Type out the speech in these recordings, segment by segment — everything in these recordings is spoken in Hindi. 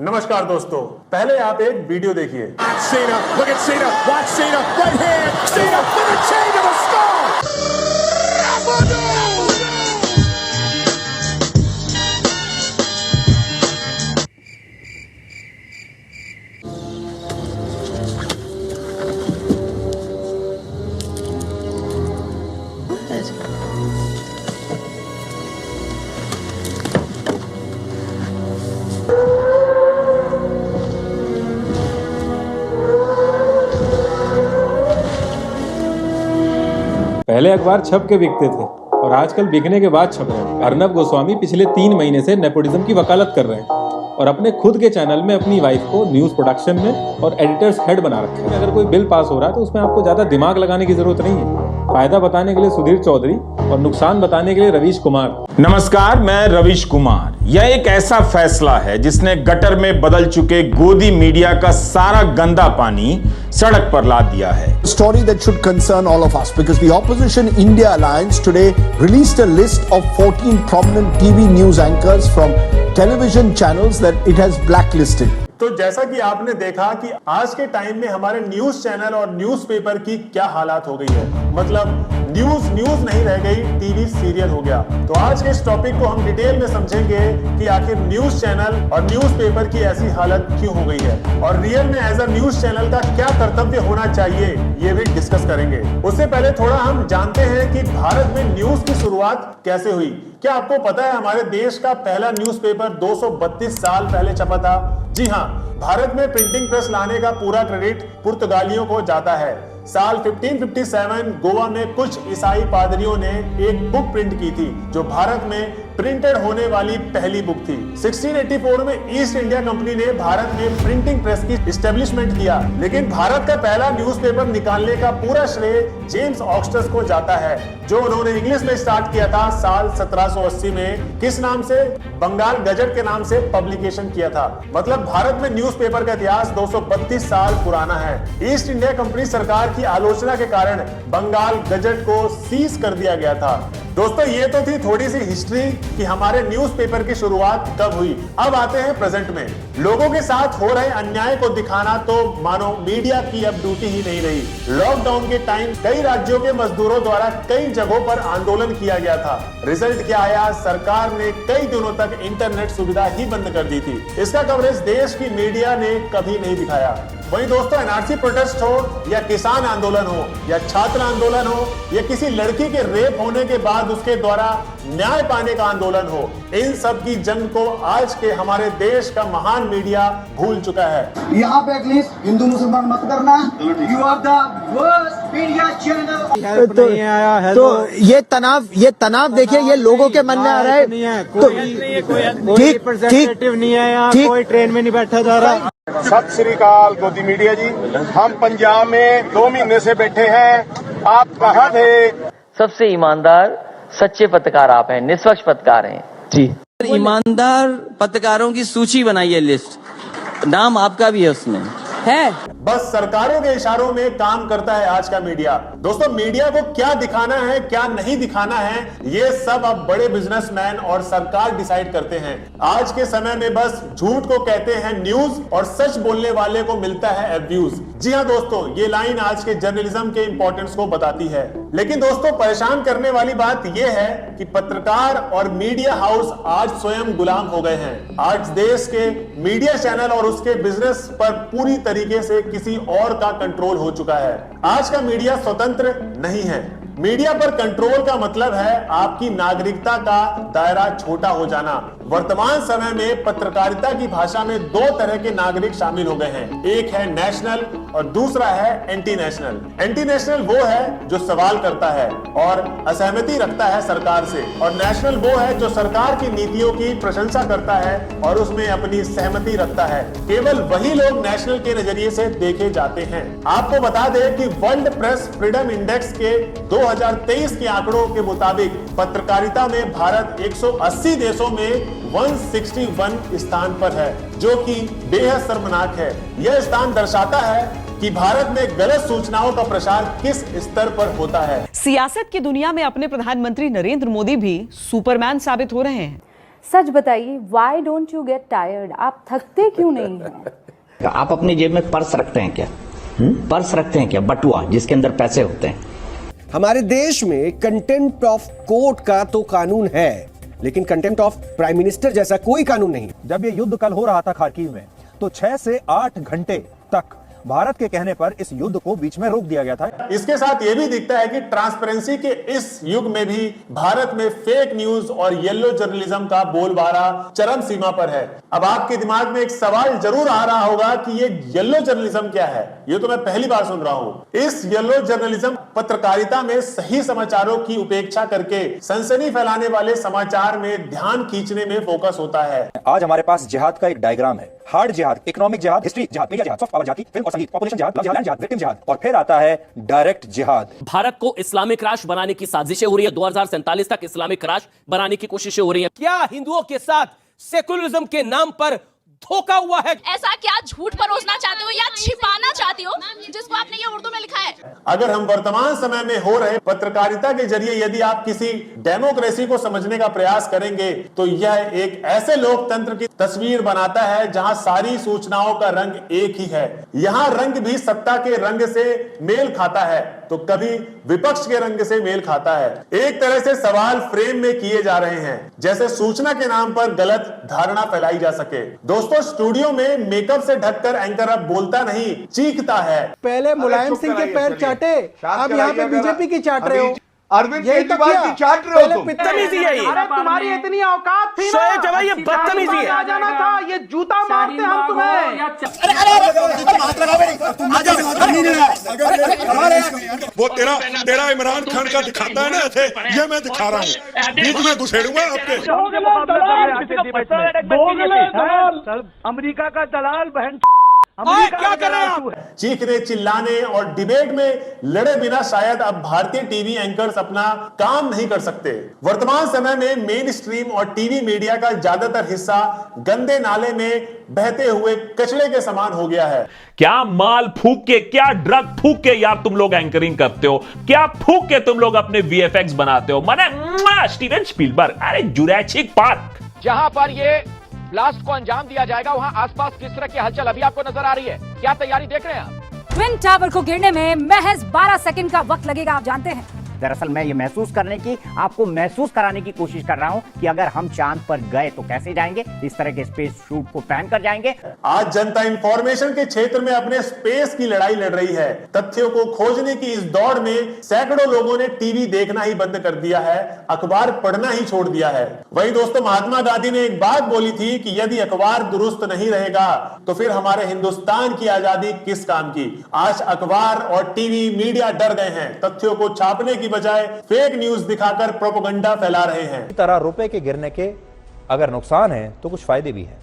नमस्कार दोस्तों, पहले आप एक वीडियो देखिए। Cena, look at Cena, watch Cena, right hand, Cena with a chain to the skull. पहले अखबार छप के बिकते थे और आजकल बिकने के बाद छप रहे हैं। अर्नब गोस्वामी पिछले 3 महीने से नेपोटिज्म की वकालत कर रहे हैं और अपने खुद के चैनल में अपनी वाइफ को न्यूज प्रोडक्शन में और एडिटर्स हेड बना रखा है। अगर कोई बिल पास हो रहा है तो उसमें आपको ज्यादा दिमाग लगाने की जरूरत नहीं है। फायदा बताने के लिए सुधीर चौधरी और नुकसान बताने के लिए रवीश कुमार। नमस्कार, मैं रवीश कुमार। यह एक ऐसा फैसला है जिसने गटर में बदल चुके गोदी मीडिया का सारा गंदा पानी सड़क पर ला दिया है। Story that should concern all of us because the Opposition India Alliance today released a list of 14 prominent TV news anchors from television channels that it has blacklisted. तो जैसा कि आपने देखा कि आज के टाइम में हमारे न्यूज चैनल और न्यूज़पेपर की क्या हालात हो गई है। मतलब न्यूज नहीं रह गई, टीवी सीरियल हो गया। तो आज के इस टॉपिक को हम डिटेल में समझेंगे कि आखिर न्यूज चैनल और न्यूज़पेपर की ऐसी हालत क्यों हो गई है और रियल में एज अ न्यूज चैनल का क्या कर्तव्य होना चाहिए, ये भी डिस्कस करेंगे। उससे पहले थोड़ा हम जानते हैं कि भारत में न्यूज की शुरुआत कैसे हुई। क्या आपको पता है हमारे देश का पहला न्यूज़पेपर 232 साल पहले छपा था? जी हाँ, भारत में प्रिंटिंग प्रेस लाने का पूरा क्रेडिट पुर्तगालियों को जाता है। साल 1557 गोवा में कुछ ईसाई पादरियों ने एक बुक प्रिंट की थी जो भारत में प्रिंटेड होने वाली पहली बुक थी। 1684 में ईस्ट इंडिया कंपनी ने भारत में प्रिंटिंग प्रेस की एस्टेब्लिशमेंट किया, लेकिन भारत का पहला न्यूज़पेपर निकालने का पूरा श्रेय जेम्स ऑक्सटस को जाता है, जो उन्होंने इंग्लिश में स्टार्ट किया था साल 1780 में। किस नाम से? बंगाल गजट के नाम से पब्लिकेशन किया था। मतलब भारत में न्यूज़पेपर का इतिहास 232 साल पुराना है। ईस्ट इंडिया कंपनी सरकार की आलोचना के कारण बंगाल गजट को सीज कर दिया गया था। दोस्तों, ये तो थी थोड़ी सी हिस्ट्री कि हमारे न्यूज़पेपर की शुरुआत कब हुई। अब आते हैं प्रेजेंट में। लोगों के साथ हो रहे अन्याय को दिखाना तो मानो मीडिया की अब ड्यूटी ही नहीं रही। लॉकडाउन के टाइम कई राज्यों के मजदूरों द्वारा कई जगहों पर आंदोलन किया गया था। रिजल्ट क्या आया? सरकार ने कई दिनों तक इंटरनेट सुविधा ही बंद कर दी थी। इसका कवरेज देश की मीडिया ने कभी नहीं दिखाया। वही दोस्तों, एनआरसी प्रोटेस्ट हो या किसान आंदोलन हो या छात्र आंदोलन हो या किसी लड़की के रेप होने के बाद उसके द्वारा न्याय पाने का आंदोलन हो, इन सब की जंग को आज के हमारे देश का महान मीडिया भूल चुका है। यहाँ पे एटलीस्ट हिंदू मुसलमान मत करना। You are the worst media channel. तो ये तनाव देखिए, ये लोगों के मन में आ रहा है। ठीक नहीं है, यहाँ कोई ट्रेन में नहीं बैठा जा रहा। सत श्री अकाल गोदी मीडिया जी, हम पंजाब में 2 महीने से बैठे हैं। आप कहाँ थे? सबसे ईमानदार सच्चे पत्रकार आप हैं, निष्पक्ष पत्रकार हैं जी। ईमानदार पत्रकारों की सूची बनाइए, लिस्ट, नाम आपका भी है उसमें है। बस सरकारों के इशारों में काम करता है आज का मीडिया। दोस्तों, मीडिया को क्या दिखाना है क्या नहीं दिखाना है, ये सब अब बड़े बिजनेसमैन और सरकार डिसाइड करते हैं। आज के समय में बस झूठ को कहते हैं न्यूज और सच बोलने वाले को मिलता है अब्यूज। जी हाँ दोस्तों, ये लाइन आज के जर्नलिज्म के इंपॉर्टेंस को बताती है। लेकिन दोस्तों, परेशान करने वाली बात यह है कि पत्रकार और मीडिया हाउस आज स्वयं गुलाम हो गए हैं। आज देश के मीडिया चैनल और उसके बिजनेस पर पूरी तरीके से किसी और का कंट्रोल हो चुका है। आज का मीडिया स्वतंत्र नहीं है। मीडिया पर कंट्रोल का मतलब है आपकी नागरिकता का दायरा छोटा हो जाना। वर्तमान समय में पत्रकारिता की भाषा में 2 तरह के नागरिक शामिल हो गए हैं। एक है नेशनल और दूसरा है एंटी नेशनल। एंटी नेशनल वो है जो सवाल करता है और असहमति रखता है सरकार से, और नेशनल वो है जो सरकार की नीतियों की प्रशंसा करता है और उसमें अपनी सहमति रखता है। केवल वही लोग नेशनल के नजरिए से देखे जाते हैं। आपको बता दें कि वर्ल्ड प्रेस फ्रीडम इंडेक्स के 2023 के आंकड़ों के मुताबिक पत्रकारिता में भारत 180 देशों में 161 स्थान पर है, जो कि बेहद शर्मनाक है। यह स्थान दर्शाता है कि भारत में गलत सूचनाओं का प्रसार किस स्तर पर होता है। सियासत की दुनिया में अपने प्रधानमंत्री नरेंद्र मोदी भी सुपरमैन साबित हो रहे हैं। सच बताइए, why don't you get tired? आप थकते क्यों नहीं हैं? आप अपनी जेब में पर्स रखते हैं क्या? पर्स रखते हैं क्या? बटुआ जिसके अंदर पैसे होते हैं। हमारे देश में कंटेम्प्ट ऑफ कोर्ट का तो कानून है, लेकिन कंटेम्प्ट ऑफ प्राइम मिनिस्टर जैसा कोई कानून नहीं। जब ये युद्ध कल हो रहा था खार्किव में, तो 6 से 8 घंटे तक भारत के कहने पर इस युद्ध को बीच में रोक दिया गया था। इसके साथ यह भी दिखता है कि ट्रांसपेरेंसी के इस युग में भी भारत में फेक न्यूज और येलो जर्नलिज्म का बोलबाला चरम सीमा पर है। अब आपके दिमाग में एक सवाल जरूर आ रहा होगा कि ये येलो जर्नलिज्म क्या है? ये तो मैं पहली बार सुन रहा हूं। इस येलो जर्नलिज्म पत्रकारिता में सही समाचारों की उपेक्षा करके सनसनी फैलाने वाले समाचार में ध्यान खींचने में फोकस होता है। आज हमारे पास जिहाद का एक डायग्राम है। हार्ड जिहाद, इकोनॉमिक जिहाद, हिस्ट्री जिहाद, मीडिया जिहाद, सॉफ्ट पावर जिहाद, फिल्म और संगीत, पॉपुलेशन जिहाद, लव जिहाद, विक्टिम जिहाद, और फिर आता है डायरेक्ट जिहाद। भारत को इस्लामिक राष्ट्र बनाने की साजिशें हो रही है। 2047 तक इस्लामिक राष्ट्र बनाने की कोशिशें हो रही है। क्या हिंदुओं के साथ सेकुलरिज्म के नाम पर धोखा हुआ है? ऐसा क्या झूठ परोसना चाहते हो या छिपाना चाहते हो जिसको आपने ये उर्दू में लिखा है? अगर हम वर्तमान समय में हो रहे पत्रकारिता के जरिए यदि आप किसी डेमोक्रेसी को समझने का प्रयास करेंगे तो यह एक ऐसे लोकतंत्र की तस्वीर बनाता है जहां सारी सूचनाओं का रंग एक ही है। यहां रंग भी सत्ता के रंग से मेल खाता है तो कभी विपक्ष के रंग से मेल खाता है। एक तरह से सवाल फ्रेम में किए जा रहे हैं जैसे सूचना के नाम पर गलत धारणा फैलाई जा सके। दोस्तों, स्टूडियो में मेकअप से ढककर एंकर अब बोलता नहीं, चीखता है। पहले मुलायम सिंह के पैर चाटे, अब यहाँ पे बीजेपी की चाट रहे हो। अरविंद केजरीवाल की चाट रहे हो तुम। बदतमीजी है ये। अरे तुम्हारी इतनी औकात थी ना, शोएब जवाई, ये बदतमीजी है। आ जाना था, ये जूता मारते हम तुम्हें। वो तेरा इमरान खान का दिखाता है ना ऐसे, ये मैं दिखा रहा हूँ, बीच में घुसेड़ूंगा आपके। अमेरिका का दलाल बहन क्या कर रहे हैं आप? चीखने, चिल्लाने और डिबेट में लड़े बिना शायद अब भारतीय टीवी एंकर्स अपना काम नहीं कर सकते। वर्तमान समय में मेन स्ट्रीम और टीवी मीडिया का ज्यादातर हिस्सा गंदे नाले में बहते हुए कचड़े के समान हो गया है। क्या माल फूक के, क्या ड्रग फूक के यार तुम लोग एंकरिंग करते हो? क्या फूक के तुम लोग अपने वीएफएक्स बनाते हो? माने स्टीवन स्पीलबर्ग, अरे जुरैसिक पार्क। जहां पर ये ब्लास्ट को अंजाम दिया जाएगा वहां आसपास किस तरह की हलचल अभी आपको नजर आ रही है? क्या तैयारी देख रहे हैं आप? ट्विन टावर को गिरने में महज 12 सेकंड का वक्त लगेगा, आप जानते हैं। दरअसल मैं ये आपको महसूस कराने की कोशिश कर रहा हूँ कि अगर हम चांद पर गए तो कैसे जाएंगे, इस तरह के स्पेस शूट को पहन कर जाएंगे। आज जनता इंफॉर्मेशन के क्षेत्र में अपने स्पेस की लड़ाई लड़ रही है। तथ्यों को खोजने की इस दौड़ में सैकड़ों लोगों ने टीवी देखना ही बंद कर दिया है, अखबार पढ़ना ही छोड़ दिया है। वही दोस्तों, महात्मा गांधी ने एक बात बोली थी कि यदि अखबार दुरुस्त नहीं रहेगा तो फिर हमारे हिंदुस्तान की आजादी किस काम की। आज अखबार और टीवी मीडिया डर गए हैं, तथ्यों को छापने की बजाय फेक न्यूज दिखाकर प्रोपेगेंडा फैला रहे हैं। इस तरह रुपए के गिरने के अगर नुकसान है तो कुछ फायदे भी हैं।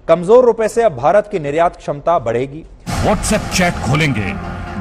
कमजोर रुपए से अब भारत की निर्यात क्षमता बढ़ेगी। व्हाट्सएप चैट खोलेंगे,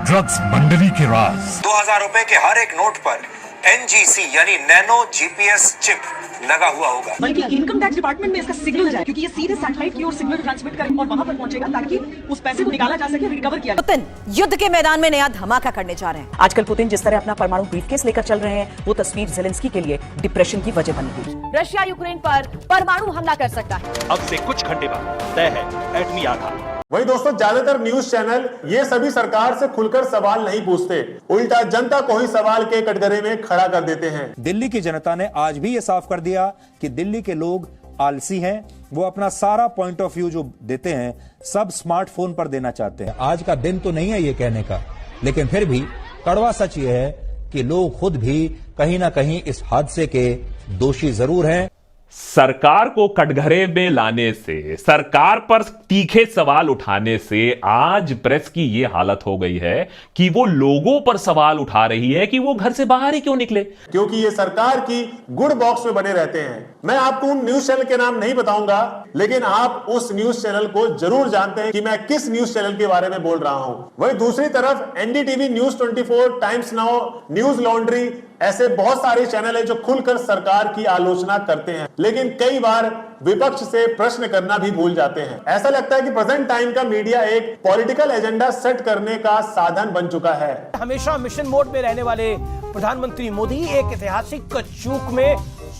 ड्रग्स मंडली के राज। 2000 रुपए के हर एक नोट पर NGC यानी नैनो GPS चिप लगा हुआ होगा। बल्कि इनकम टैक्स डिपार्टमेंट में इसका सिग्नल जाए, क्योंकि ये सीधे सैटेलाइट की ओर सिग्नल ट्रांसमिट करेगा और वहां पर पहुंचेगा ताकि उस पैसे को निकाला जा सके, रिकवर किया जाए। पुतिन युद्ध के मैदान में नया धमाका करने जा रहे हैं। आजकल पुतिन जिस तरह अपना परमाणु ब्रीफकेस लेकर चल रहे हैं, वो तस्वीर ज़ेलेंस्की के लिए डिप्रेशन की वजह बन गई। रशिया यूक्रेन पर परमाणु हमला कर सकता है। अब से कुछ घंटे बाद तय है एटमी आघात। वही दोस्तों, ज्यादातर न्यूज चैनल ये सभी सरकार से खुलकर सवाल नहीं पूछते, उल्टा जनता को ही सवाल के कटघरे में खड़ा कर देते हैं। दिल्ली की जनता ने आज भी ये साफ कर दिया कि दिल्ली के लोग आलसी हैं। वो अपना सारा पॉइंट ऑफ व्यू जो देते हैं सब स्मार्टफोन पर देना चाहते हैं। आज का दिन तो नहीं है ये कहने का, लेकिन फिर भी कड़वा सच ये है कि लोग खुद भी कहीं ना कहीं इस हादसे के दोषी जरूर हैं। सरकार को कटघरे में लाने से, सरकार पर तीखे सवाल उठाने से आज प्रेस की यह हालत हो गई है कि वो लोगों पर सवाल उठा रही है कि वो घर से बाहर ही क्यों निकले, क्योंकि ये सरकार की गुड बॉक्स में बने रहते हैं। मैं आपको उन न्यूज चैनल के नाम नहीं बताऊंगा, लेकिन आप उस न्यूज चैनल को जरूर जानते हैं कि मैं किस न्यूज चैनल के बारे में बोल रहा हूं। वही दूसरी तरफ NDTV, news 24, times now, news laundry, ऐसे बहुत सारे चैनल हैं जो खुलकर सरकार की आलोचना करते हैं, लेकिन कई बार विपक्ष से प्रश्न करना भी भूल जाते हैं। ऐसा लगता है कि प्रेजेंट टाइम का मीडिया एक पॉलिटिकल एजेंडा सेट करने का साधन बन चुका है। हमेशा मिशन मोड में रहने वाले प्रधानमंत्री मोदी एक ऐतिहासिक चूक में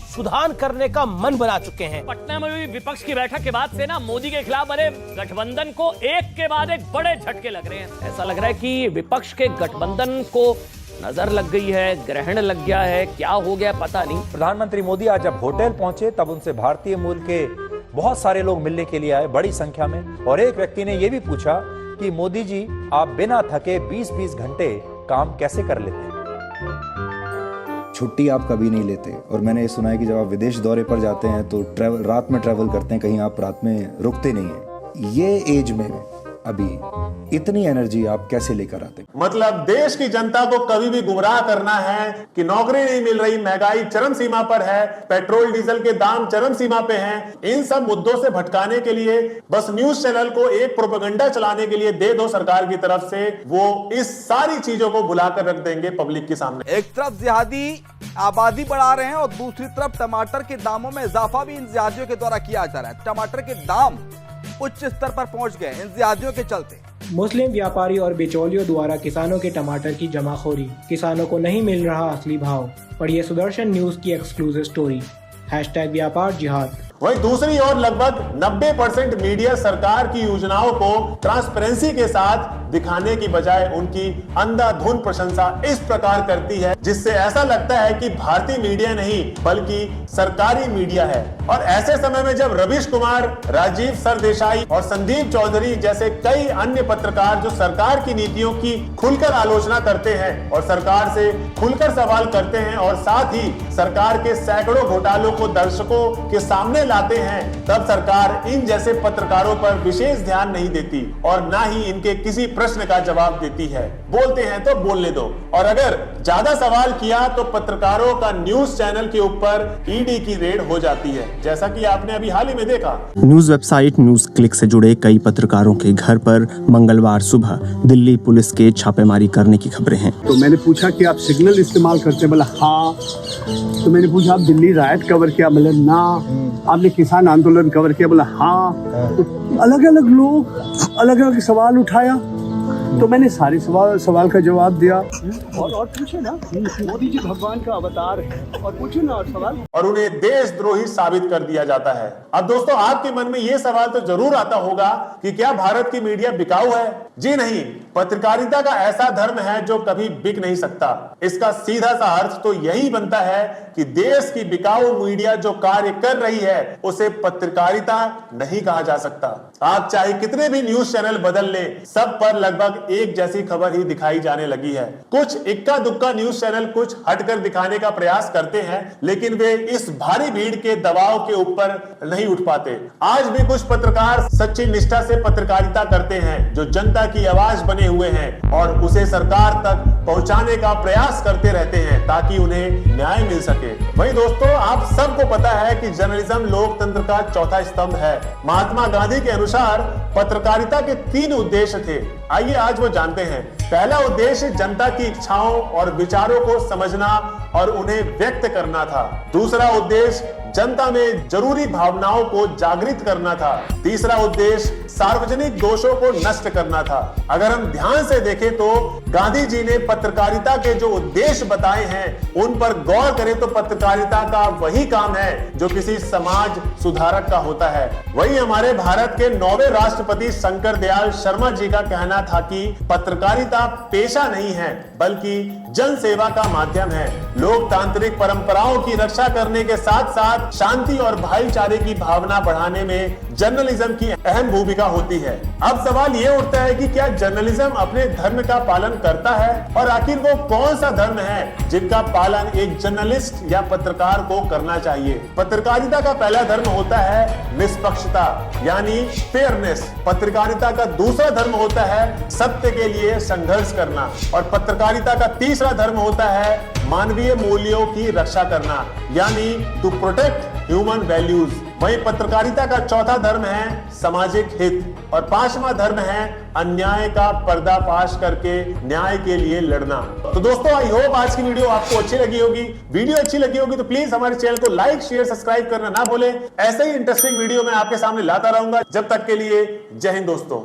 सुधार करने का मन बना चुके हैं। पटना में भी विपक्ष की बैठक के बाद से ना मोदी के खिलाफ बने गठबंधन को एक के बाद एक बड़े झटके लग रहे हैं। ऐसा लग रहा है कि विपक्ष के गठबंधन को नजर लग गई है, ग्रहण लग गया है, क्या हो गया पता नहीं। प्रधानमंत्री मोदी आज जब होटल पहुंचे तब उनसे भारतीय मूल के बहुत सारे लोग मिलने के लिए आए, बड़ी संख्या में। और एक व्यक्ति ने यह भी पूछा कि मोदी जी आप बिना थके 20-20 घंटे काम कैसे कर लेते हैं। छुट्टी आप कभी नहीं लेते, और मैंने ये सुना है कि जब आप विदेश दौरे पर जाते हैं तो रात में ट्रैवल करते हैं, कहीं आप रात में रुकते नहीं हैं। ये एज में अभी इतनी एनर्जी आप कैसे लेकर आते? मतलब देश की जनता को कभी भी गुमराह करना है कि नौकरी नहीं मिल रही, महंगाई चरम सीमा पर है, पेट्रोल डीजल के दाम चरम सीमा पे हैं, इन सब मुद्दों से भटकाने के लिए बस न्यूज चैनल को एक प्रोपेगेंडा चलाने के लिए दे दो सरकार की तरफ से, वो इस सारी चीजों को भुलाकर रख देंगे पब्लिक के सामने। एक तरफ जिहादी आबादी बढ़ा रहे हैं और दूसरी तरफ टमाटर के दामों में इजाफा भी इन जिहादियों के द्वारा किया जा रहा है। टमाटर के दाम उच्च स्तर पर पहुंच गए इन जिहादियों के चलते। मुस्लिम व्यापारी और बिचौलियों द्वारा किसानों के टमाटर की जमाखोरी, किसानों को नहीं मिल रहा असली भाव। पढ़िए सुदर्शन न्यूज की एक्सक्लूसिव स्टोरी #व्यापार जिहाद। वहीं दूसरी ओर लगभग 90% मीडिया सरकार की योजनाओं को ट्रांसपेरेंसी के साथ दिखाने की बजाय उनकी अंधाधुंध प्रशंसा इस प्रकार करती है जिससे ऐसा लगता है कि भारतीय मीडिया नहीं बल्कि सरकारी मीडिया है। और ऐसे समय में जब रवीश कुमार, राजीव सरदेसाई और संदीप चौधरी जैसे कई अन्य पत्रकार जो सरकार की नीतियों की खुलकर आलोचना करते हैं और सरकार से खुलकर सवाल करते हैं और साथ ही सरकार के सैकड़ों घोटालों को दर्शकों के सामने लाते हैं, तब सरकार इन जैसे पत्रकारों पर विशेष ध्यान नहीं देती और ना ही इनके किसी प्रश्न का जवाब देती है। बोलते हैं तो बोलने दो, और अगर ज्यादा सवाल किया तो पत्रकारों का न्यूज चैनल के ऊपर ईडी की रेड हो जाती है, जैसा कि आपने अभी हाल ही में देखा। न्यूज वेबसाइट न्यूज क्लिक से जुड़े कई पत्रकारों के घर पर मंगलवार सुबह दिल्ली पुलिस के छापेमारी करने की खबरें हैं। तो मैंने पूछा कि आप सिग्नल इस्तेमाल करते हैं, बोला हाँ। तो मैंने पूछा आप दिल्ली रायट कवर किया, बोला ना। आपने किसान आंदोलन कवर किया, बोला हाँ। तो अलग अलग लोग अलग अलग सवाल उठाया, तो मैंने सारे सवाल का जवाब दिया। और पूछे ना, मोदी जी भगवान का अवतार है, और पूछे ना और सवाल, और उन्हें देशद्रोही साबित कर दिया जाता है। अब दोस्तों आपके मन में यह सवाल तो जरूर आता होगा कि क्या भारत की मीडिया बिकाऊ है? जी नहीं, पत्रकारिता का ऐसा धर्म है जो कभी बिक नहीं सकता। इसका सीधा सा अर्थ तो यही बनता है कि देश की बिकाऊ मीडिया जो कार्य कर रही है उसे पत्रकारिता नहीं कहा जा सकता। आप चाहे कितने भी न्यूज चैनल बदल ले, सब पर लगभग एक जैसी खबर ही दिखाई जाने लगी है। कुछ इक्का दुक्का न्यूज चैनल कुछ हटकर दिखाने का प्रयास करते हैं, लेकिन वे इस भारी भीड़ के दबाव के ऊपर नहीं उठ पाते। आज भी कुछ पत्रकार सच्ची निष्ठा से पत्रकारिता करते हैं, जो जनता की आवाज बने हुए हैं और उसे सरकार तक पहुंचाने का प्रयास करते रहते हैं ताकि उन्हें न्याय मिल सके। वहीं दोस्तों आप सबको पता है कि जर्नलिज्म लोकतंत्र का चौथा स्तंभ है। महात्मा गांधी के अनुसार पत्रकारिता के 3 उद्देश्य थे। आइए आज वो जानते हैं। पहला उद्देश्य जनता की इच्छाओं और विचारों को समझना और उन्हें व्यक्त करना था। दूसरा उद्देश्य जनता में जरूरी भावनाओं को जागृत करना था। तीसरा उद्देश्य सार्वजनिक दोषों को नष्ट करना था। अगर हम ध्यान से देखें तो गांधी जी ने पत्रकारिता के जो उद्देश्य बताए हैं उन पर गौर करें तो पत्रकारिता का वही काम है जो किसी समाज सुधारक का होता है। वही हमारे भारत के 9वें राष्ट्रपति शंकर दयाल शर्मा जी का कहना था कि पत्रकारिता पेशा नहीं है बल्कि जन सेवा का माध्यम है। लोकतांत्रिक परंपराओं की रक्षा करने के साथ साथ शांति और भाईचारे की भावना बढ़ाने में जर्नलिज्म की अहम भूमिका होती है। अब सवाल ये उठता है कि क्या जर्नलिज्म अपने धर्म का पालन करता है, और आखिर वो कौन सा धर्म है जिनका पालन एक जर्नलिस्ट या पत्रकार को करना चाहिए। पत्रकारिता का पहला धर्म होता है निष्पक्षता यानी फेयरनेस। पत्रकारिता का दूसरा धर्म होता है सत्य के लिए संघर्ष करना, और पत्रकारिता का तीसरा धर्म होता है मानवीय मूल्यों की रक्षा करना यानी टू प्रोटेक्ट ह्यूमन वैल्यूज। वहीं पत्रकारिता का चौथा धर्म है सामाजिक हित, और 5वां धर्म है अन्याय का पर्दाफाश करके न्याय के लिए लड़ना। तो दोस्तों आई होप आज की वीडियो आपको अच्छी लगी होगी। वीडियो अच्छी लगी होगी तो प्लीज हमारे चैनल को लाइक, शेयर, सब्सक्राइब करना ना भूलें। ऐसे ही इंटरेस्टिंग वीडियो मैं आपके सामने लाता रहूंगा। जब तक के लिए जय हिंद दोस्तों।